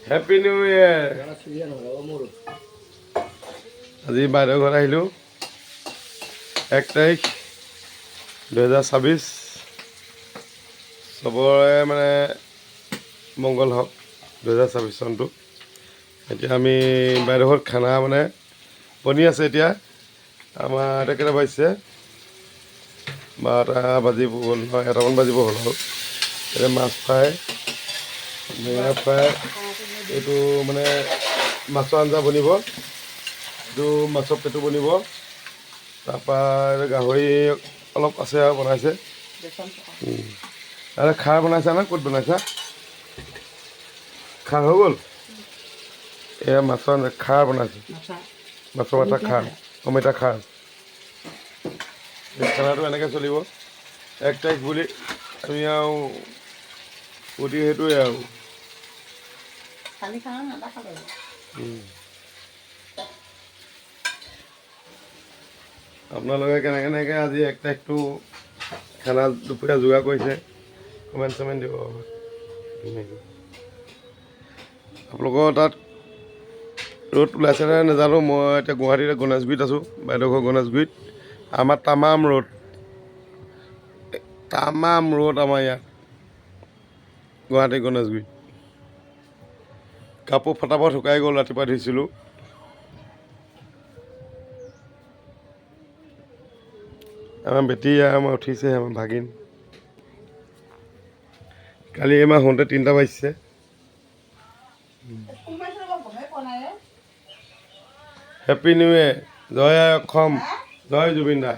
Happy new year. আজি বাইদেউৰ ঘৰত আহিলোঁ 1 তাৰিখ 2026। চবৰে মানে মংগল হওক 2026 চনটো। এতিয়া আমি বাইদেউৰ ঘৰত খানা মানে বনি আছে। এতিয়া আমাৰ এতিয়া কেইটা বাজিছে 12টা বাজিব হ'ল নহয়, 1টামান বাজিব হ'ল আৰু। এতিয়া মাছ ফ্ৰাই, বেঙেনা ফ্ৰাই, এইটো মানে মাছৰ আঞ্জা বনিব, এইটো মাছৰ পেটু বনিব। তাৰপৰা গাহৰি অলপ আছে আৰু বনাইছে। আৰু খাৰ বনাইছা না? ক'ত বনাইছা? খাৰ হৈ গ'ল। এয়া মাছৰ খাৰ বনাইছে, মাছৰ মাথা খাৰ, অমিতা খাৰ। এই খানাটো এনেকৈ চলিব 1 তাৰিখ বুলি আমি আৰু প্ৰতি সেইটোৱে আৰু আপোনালোকে কেনেকৈ আজি 1 তাৰিখটো খানা দুপৰীয়া যোগাৰ কৰিছে কমেণ্ট চমেণ্ট দিব। আপোনালোকৰ তাত ৰ'দ ওলাইছেনে নাজানো। মই এতিয়া গুৱাহাটীত গণেশগুৰিত আছোঁ, বাইদেউৰ ঘৰ গণেশগুৰিত। আমাৰ তামাম ৰ'দ আমাৰ ইয়াত গুৱাহাটী গণেশগুৰিত। কাপোৰ ফটাফট শুকাই গ'ল, ৰাতিপুৱা ধুইছিলোঁ। আমাৰ বেটি আমাৰ উঠিছেহে, আমাৰ ভাগিন। কালি আমাৰ শুওঁতে 3টা বাজিছে। Happy new year. জয় আই অসম, জয় জুবিন দা।